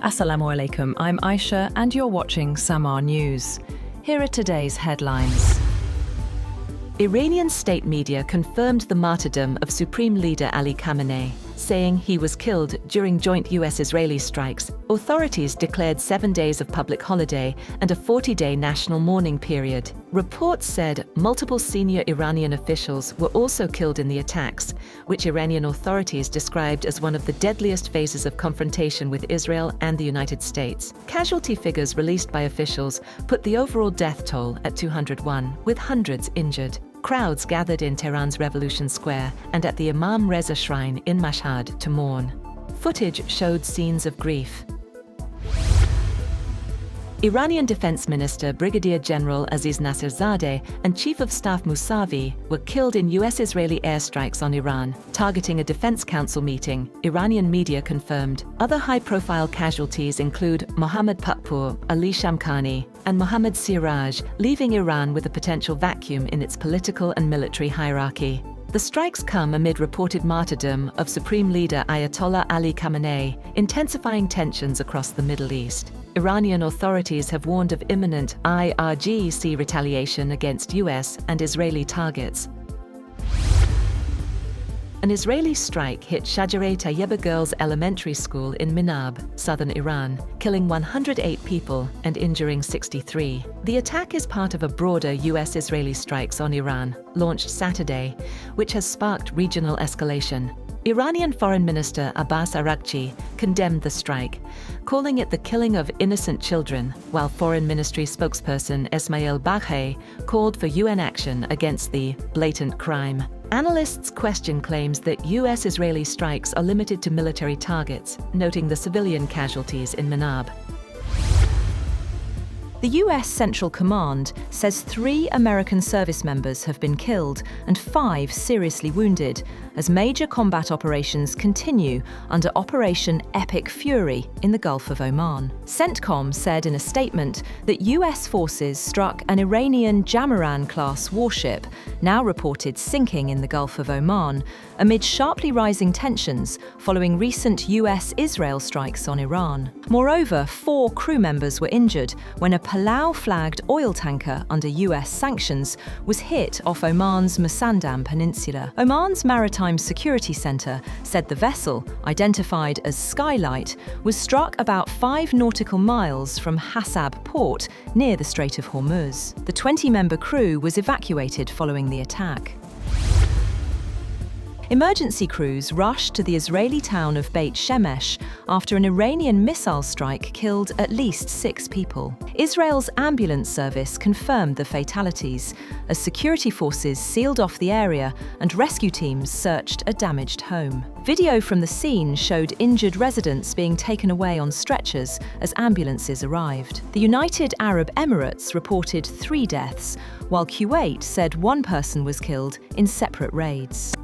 Assalamu alaikum, I'm Aisha and you're watching Samaa News. Here are today's headlines. Iranian state media confirmed the martyrdom of Supreme Leader Ali Khamenei, saying he was killed during joint US-Israeli strikes. Authorities declared 7 days of public holiday and a 40-day national mourning period. Reports said multiple senior Iranian officials were also killed in the attacks, which Iranian authorities described as one of the deadliest phases of confrontation with Israel and the United States. Casualty figures released by officials put the overall death toll at 201, with hundreds injured. Crowds gathered in Tehran's Revolution Square and at the Imam Reza Shrine in Mashhad to mourn. Footage showed scenes of grief. Iranian Defense Minister Brigadier General Aziz Nasirzadeh and Chief of Staff Mousavi were killed in US-Israeli airstrikes on Iran, targeting a Defense Council meeting, Iranian media confirmed. Other high-profile casualties include Mohammad Pakpour, Ali Shamkhani, and Mohammad Siraj, leaving Iran with a potential vacuum in its political and military hierarchy. The strikes come amid reported martyrdom of Supreme Leader Ayatollah Ali Khamenei, intensifying tensions across the Middle East. Iranian authorities have warned of imminent IRGC retaliation against US and Israeli targets. An Israeli strike hit Shajareh Tayyeba Girls Elementary School in Minab, southern Iran, killing 108 people and injuring 63. The attack is part of a broader US-Israeli strikes on Iran, launched Saturday, which has sparked regional escalation. Iranian Foreign Minister Abbas Araghchi condemned the strike, calling it the killing of innocent children, while Foreign Ministry spokesperson Esmail Baghaei called for UN action against the blatant crime. Analysts question claims that US-Israeli strikes are limited to military targets, noting the civilian casualties in Minab. The US Central Command says 3 American service members have been killed and 5 seriously wounded as major combat operations continue under Operation Epic Fury in the Gulf of Oman. CENTCOM said in a statement that US forces struck an Iranian Jamaran-class warship, now reported sinking in the Gulf of Oman, amid sharply rising tensions following recent US-Israel strikes on Iran. Moreover, 4 crew members were injured when a Palau-flagged oil tanker under US sanctions was hit off Oman's Musandam Peninsula. Oman's Maritime Security Center said the vessel, identified as Skylight, was struck about 5 nautical miles from Hassab port near the Strait of Hormuz. The 20-member crew was evacuated following the attack. Emergency crews rushed to the Israeli town of Beit Shemesh after an Iranian missile strike killed at least 6 people. Israel's ambulance service confirmed the fatalities as security forces sealed off the area and rescue teams searched a damaged home. Video from the scene showed injured residents being taken away on stretchers as ambulances arrived. The United Arab Emirates reported 3 deaths, while Kuwait said 1 person was killed in separate raids.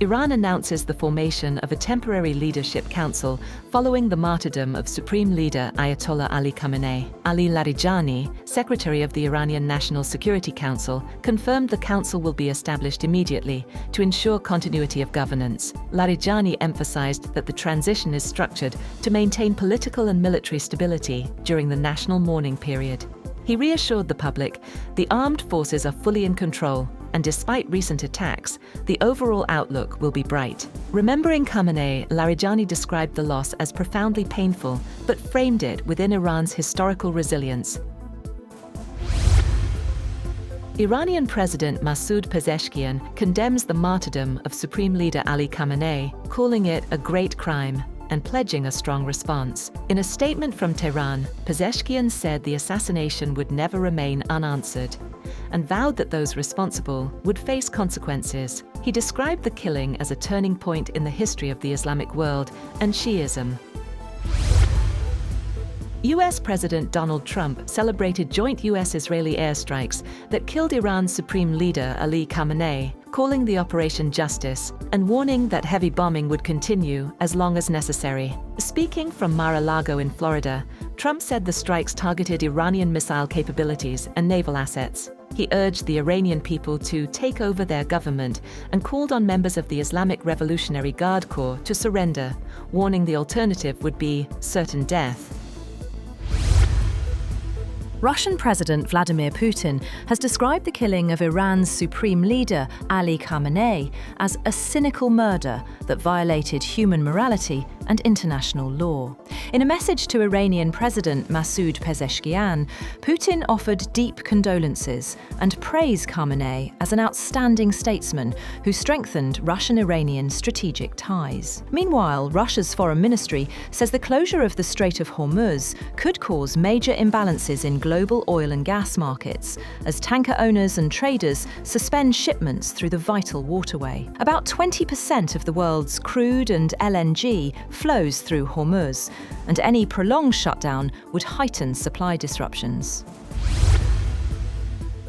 Iran announces the formation of a temporary leadership council following the martyrdom of Supreme Leader Ayatollah Ali Khamenei. Ali Larijani, secretary of the Iranian National Security Council, confirmed the council will be established immediately to ensure continuity of governance. Larijani emphasized that the transition is structured to maintain political and military stability during the national mourning period. He reassured the public the armed forces are fully in control, and despite recent attacks, the overall outlook will be bright. Remembering Khamenei, Larijani described the loss as profoundly painful, but framed it within Iran's historical resilience. Iranian President Masoud Pezeshkian condemns the martyrdom of Supreme Leader Ali Khamenei, calling it a great crime and pledging a strong response. In a statement from Tehran, Pezeshkian said the assassination would never remain unanswered and vowed that those responsible would face consequences. He described the killing as a turning point in the history of the Islamic world and Shi'ism. US President Donald Trump celebrated joint US-Israeli airstrikes that killed Iran's Supreme Leader Ali Khamenei, calling the operation justice and warning that heavy bombing would continue as long as necessary. Speaking from Mar-a-Lago in Florida, Trump said the strikes targeted Iranian missile capabilities and naval assets. He urged the Iranian people to take over their government and called on members of the Islamic Revolutionary Guard Corps to surrender, warning the alternative would be certain death. Russian President Vladimir Putin has described the killing of Iran's supreme leader, Ali Khamenei, as a cynical murder that violated human morality and international law. In a message to Iranian President Masoud Pezeshkian, Putin offered deep condolences and praised Khamenei as an outstanding statesman who strengthened Russian-Iranian strategic ties. Meanwhile, Russia's foreign ministry says the closure of the Strait of Hormuz could cause major imbalances in global oil and gas markets as tanker owners and traders suspend shipments through the vital waterway. About 20% of the world's crude and LNG flows through Hormuz, and any prolonged shutdown would heighten supply disruptions.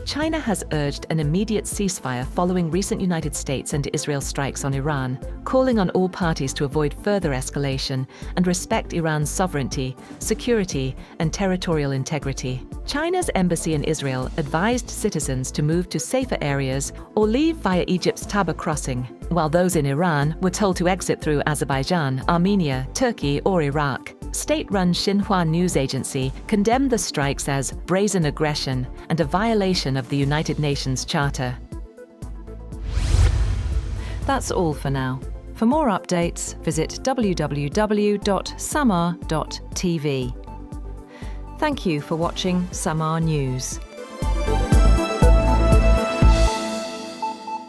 China has urged an immediate ceasefire following recent United States and Israel strikes on Iran, calling on all parties to avoid further escalation and respect Iran's sovereignty, security, and territorial integrity. China's embassy in Israel advised citizens to move to safer areas or leave via Egypt's Taba crossing, while those in Iran were told to exit through Azerbaijan, Armenia, Turkey, or Iraq. State-run Xinhua news agency condemned the strikes as brazen aggression and a violation of the United Nations Charter. That's all for now. For more updates, visit www.samaa.tv. Thank you for watching Samaa News.